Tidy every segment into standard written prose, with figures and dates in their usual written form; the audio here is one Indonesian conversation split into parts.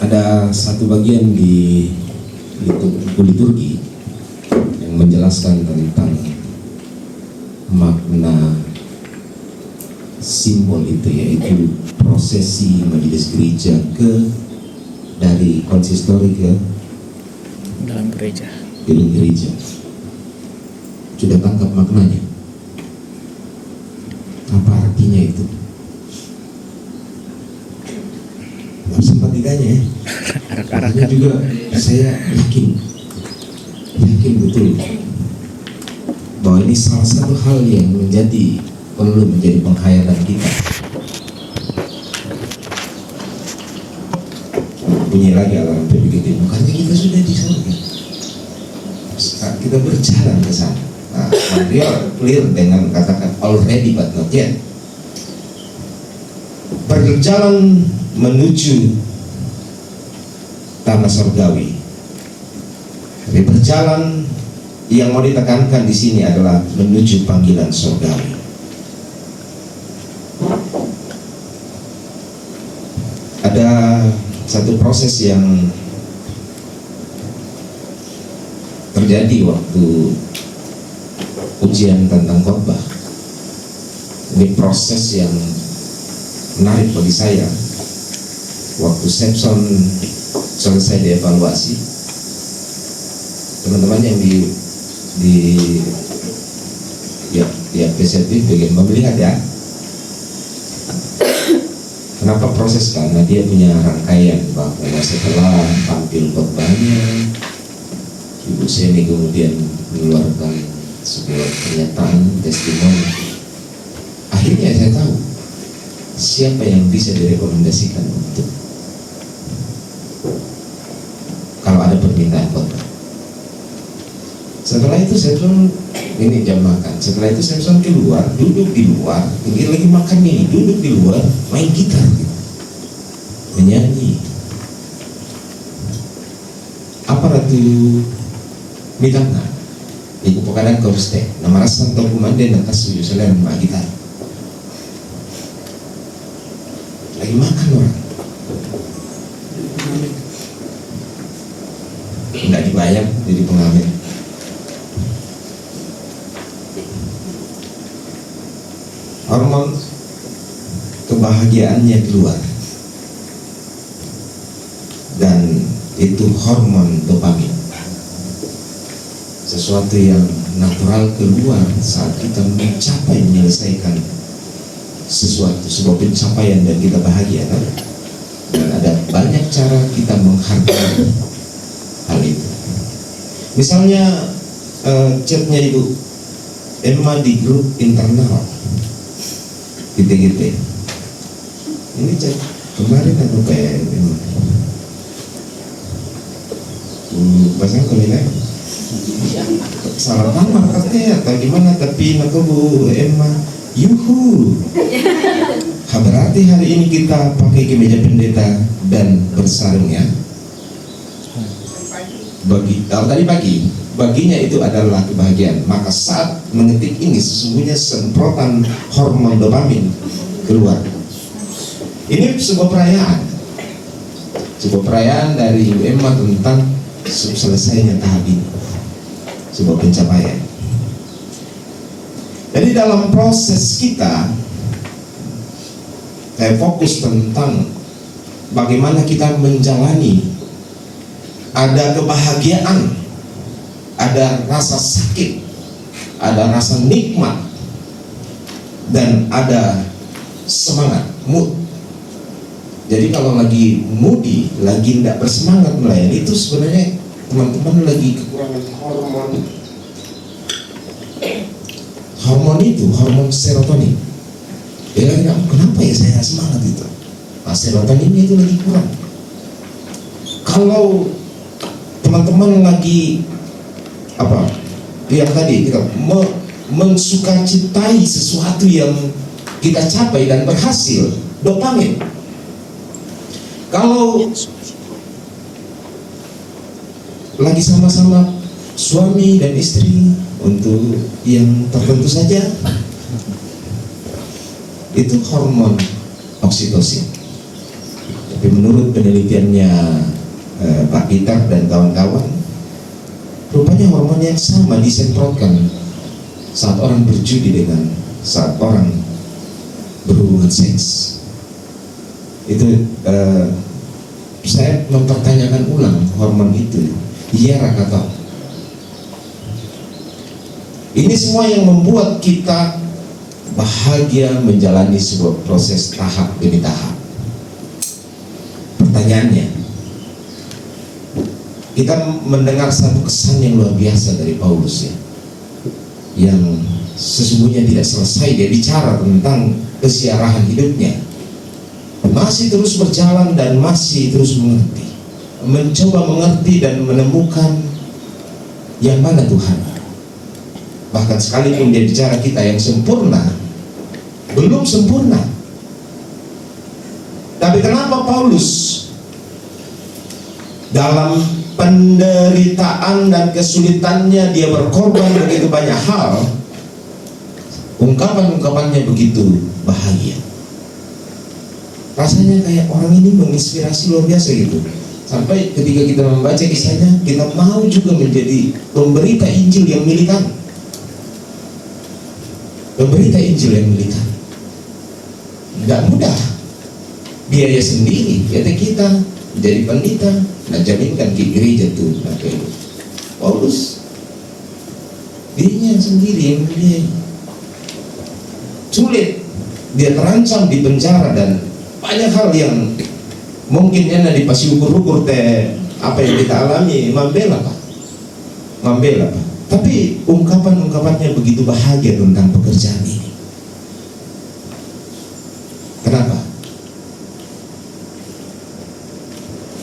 Ada satu bagian di buku liturgi yang menjelaskan tentang makna simbol itu, yaitu prosesi majelis gereja dari konsistori ke dalam gereja. gedung gereja. Sudah tangkap maknanya? Apa artinya itu? Gak sempat ditanya ya. Artinya juga saya yakin betul bahwa ini salah satu hal yang perlu menjadi penghayatan kita. Bunyi lagi alarm PPKT, bukannya kita sudah di sana? Saat kita berjalan ke sana, Mario clear dengan katakan already but not yet. Berjalan menuju tanah surgawi. Jadi berjalan yang mau ditekankan di sini adalah menuju panggilan surgawi. Ada satu proses yang terjadi waktu ujian tentang khotbah. Ini proses yang menarik bagi saya. Waktu Samson selesai dievaluasi, teman-teman yang di PCT bagian melihat ya. Kenapa proses? Karena dia punya rangkaian bahwa setelah tampil khotbahnya, Ibu Seni kemudian mengeluarkan sebuah pernyataan testimoni. Akhirnya saya tahu siapa yang bisa direkomendasikan untuk kalau ada permintaan khotbah. Setelah itu Samson, ini jam makan. Setelah itu Samson keluar, duduk di luar, ini lagi makan nih, duduk di luar, main gitar, gitu. Menyanyi. Apa ratu mitangna? Ibu pokadan korste. Nama rasan tau kumande na kasuyo selain main gitar. Lagi makan orang. Enggak dibayar jadi pengamen. Hormon kebahagiaannya keluar, dan itu hormon dopamin, sesuatu yang natural keluar saat kita menyelesaikan sesuatu, sebuah pencapaian dan kita bahagia kan? Dan ada banyak cara kita menghargai hal itu. Misalnya chatnya Ibu Emma di grup internal gitu. Ini chat kemarin atau kayak bahasa Korea salah nama katanya atau gimana, tapi aku Bu Emma yuhu. Berarti hari ini kita pakai kemeja pendeta dan bersarung ya. Tadi pagi baginya itu adalah kebahagiaan. Maka saat mengetik ini sesungguhnya semprotan hormon dopamin keluar. Ini sebuah perayaan dari Ibu Emma tentang selesainya tahap ini, sebuah pencapaian. Jadi dalam proses kita, saya fokus tentang bagaimana kita menjalani. Ada kebahagiaan, ada rasa sakit, ada rasa nikmat, dan ada semangat, mood. Jadi kalau lagi moody, lagi tidak bersemangat melayani, itu sebenarnya teman-teman lagi kekurangan hormon serotonin. Dia lagi, kenapa ya saya semangat itu? Nah, serotoninnya itu lagi kurang. Kalau teman-teman lagi yang tadi kita mensukacitai sesuatu yang kita capai dan berhasil, dopamin. Kalau lagi sama-sama suami dan istri untuk yang tertentu saja, itu hormon oksitosin. Tapi menurut penelitiannya Pak Peter dan kawan-kawan, rupanya hormon yang sama disemprotkan saat orang berjudi dengan saat orang berhubungan seks. Itu saya mempertanyakan ulang hormon itu, iya atau ini semua yang membuat kita bahagia menjalani sebuah proses tahap demi tahap. Pertanyaannya, kita mendengar satu kesan yang luar biasa dari Paulus ya, yang sesungguhnya tidak selesai. Dia bicara tentang kesiarahan hidupnya, masih terus berjalan dan masih terus mengerti, mencoba mengerti dan menemukan yang mana Tuhan. Bahkan sekalipun dia bicara kita yang sempurna, belum sempurna. Tapi kenapa Paulus dalam penderitaan dan kesulitannya dia berkorban begitu banyak hal, ungkapan-ungkapannya begitu bahagia? Rasanya kayak orang ini menginspirasi luar biasa gitu. Sampai ketika kita membaca kisahnya, kita mau juga menjadi pemberita Injil yang militan. Pemberita Injil yang militan nggak mudah, biaya sendiri, kita jadi pendeta, jaminkan ke gereja tuh. Paulus dirinya sendiri yang membiayai. Sulit, dia terancam di penjara dan banyak hal yang mungkin enak dipasi ukur-ukur apa yang kita alami, membela Pak. Tapi ungkapan-ungkapannya begitu bahagia tentang pekerjaan ini. Kenapa?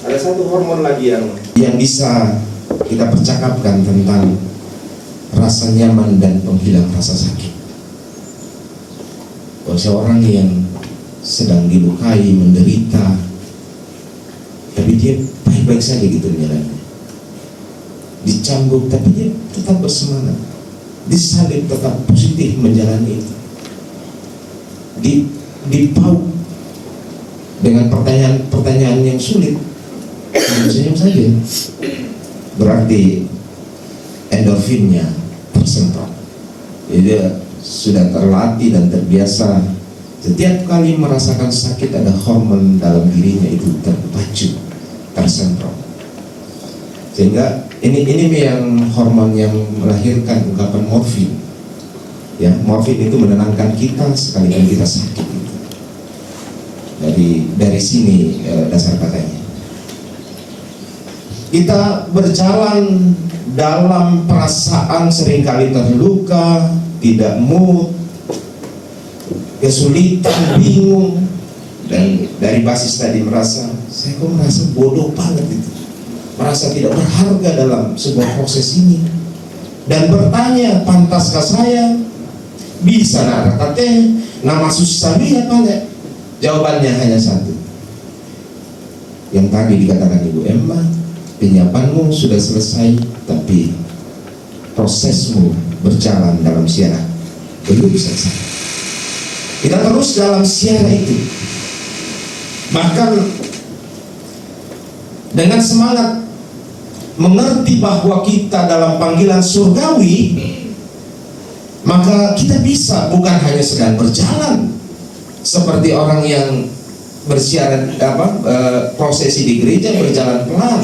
Ada satu hormon lagi yang bisa kita percakapkan tentang rasa nyaman dan penghilang rasa sakit. Kalau seorang yang sedang dilukai, menderita, tapi dia baik-baik saja gitu menjalannya. Dicambuk tapi dia tetap bersemangat, disalib tetap positif menjalani itu, dipauk dengan pertanyaan yang sulit, senyum saja, berarti endorfinnya tersemprot. Jadi dia sudah terlatih dan terbiasa, setiap kali merasakan sakit ada hormon dalam dirinya itu terpacu, tersemprot. Sehingga ini yang hormon yang melahirkan ungkapan morfin. Ya, morfin itu menenangkan kita sekalipun kita sakit. Dari sini dasar katanya. Kita berjalan dalam perasaan seringkali terluka, tidak mood, kesulitan, bingung, dan dari basis tadi saya kok merasa bodoh banget itu. Merasa tidak berharga dalam sebuah proses ini dan bertanya, pantaskah saya bisa narakate nama susah apa enggak? Jawabannya hanya satu, yang tadi dikatakan Ibu Emma, penyiapanmu sudah selesai tapi prosesmu berjalan dalam siara belum selesai. Kita terus dalam siara itu, bahkan dengan semangat mengerti bahwa kita dalam panggilan surgawi, maka kita bisa bukan hanya sedang berjalan seperti orang yang bersiaran prosesi di gereja berjalan pelan,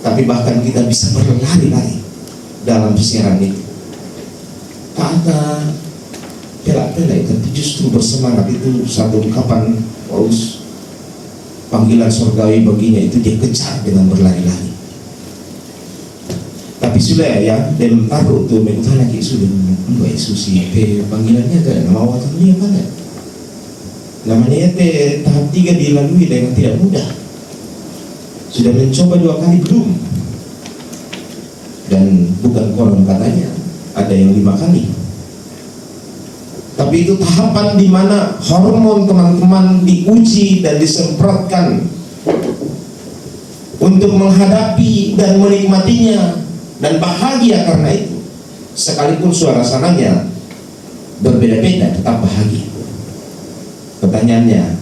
tapi bahkan kita bisa berlari-lari dalam siaran itu. Tak ada pelak-pelak, tapi justru bersemangat. Itu satu ungkapan Paulus, panggilan surgawi baginya itu dia kejar dengan berlari-lari. Tapi sudah ya, dia taruh tuh mental lagi sudah Mbak Yesus panggilannya kan nama waktu dia apa enggak? Namanya tahap 3 dilalui dengan tidak mudah. Sudah mencoba 2 kali belum. Dan bukan konon katanya, ada yang 5 kali. Tapi itu tahapan di mana hormon teman-teman diuji dan disemprotkan untuk menghadapi dan menikmatinya dan bahagia karena itu. Sekalipun suasananya berbeda-beda, tetap bahagia. Pertanyaannya,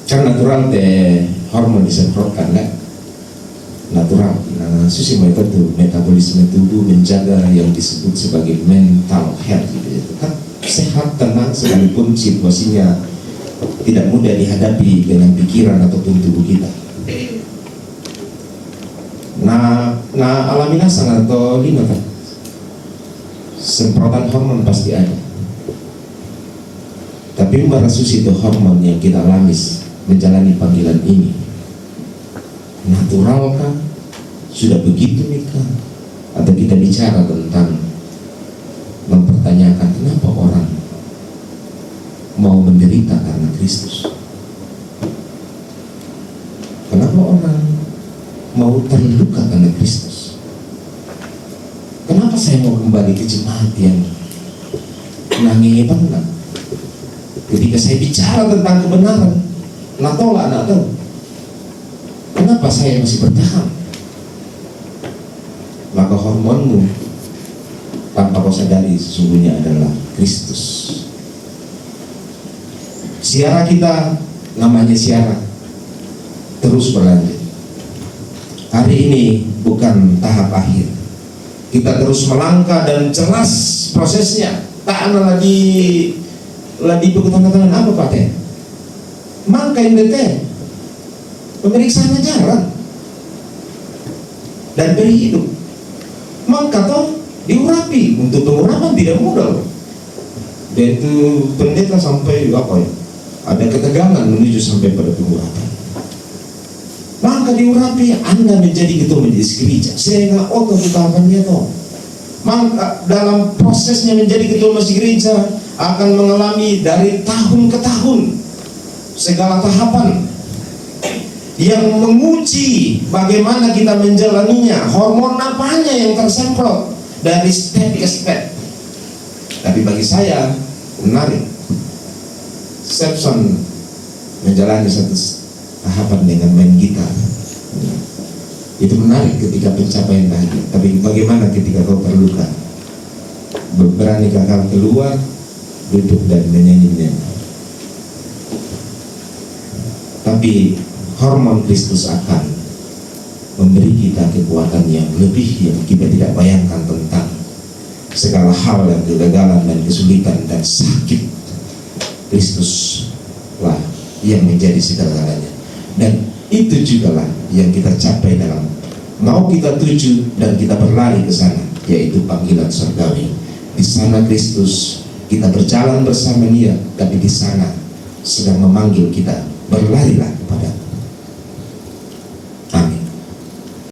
kan natural teh hormon disemprotkan kan, natural. Nah, susi itu tuh metabolisme tubuh menjaga yang disebut sebagai mental health gitu ya. Tetap sehat, tenang, sekalipun situasinya tidak mudah dihadapi dengan pikiran ataupun tubuh kita. Nah alamiah sangat atau lima kan, semprotan hormon pasti ada. Tapi merasusi itu hormon yang kita alami menjalani panggilan ini, natural kah? Sudah begitu nih kah? Atau kita bicara tentang mempertanyakan kenapa orang mau menderita karena Kristus? Kenapa orang mau terluka karena Kristus? Kenapa saya mau kembali ke jemaat yang nangis banget? Ketika saya bicara tentang kebenaran, nak tahu. Kenapa saya masih bertahan? Maka hormonmu tanpa kau sadari sesungguhnya adalah Kristus. Siara kita namanya siara terus berlanjut. Hari ini bukan tahap akhir. Kita terus melangkah dan jelas prosesnya. Tak ada lagi bertanda-tanda apa Pak Teh? Mangkain teh pemeriksaan ajaran dan beri hidup. Maka toh diurapi. Untuk pengurapan tidak mudah. Dan itu pendeta sampai apa ya? Ada ketegangan menuju sampai pada pengurapan. Maka diurapi, Anda menjadi ketua majelis gereja sehingga tahapannya toh. Maka dalam prosesnya menjadi ketua majelis gereja akan mengalami dari tahun ke tahun segala tahapan yang menguji bagaimana kita menjalaninya, hormon apanya yang tersemprot dari step ke step. Tapi bagi saya menarik, Samson menjalani satu tahapan dengan main gitar. Itu menarik ketika pencapaian bahagia. Tapi bagaimana ketika kau terluka? Berani gagal keluar, duduk dan menyanyi. Tapi hormon Kristus akan memberi kita kekuatan yang lebih yang kita tidak bayangkan tentang segala hal yang kegagalan dan kesulitan dan sakit. Kristus lah yang menjadi segala-galanya. Dan itu juga lah yang kita capai dalam mau kita tuju dan kita berlari ke sana, yaitu panggilan surgawi. Di sana Kristus, kita berjalan bersama Dia, tapi di sana sedang memanggil kita, berlarilah kepada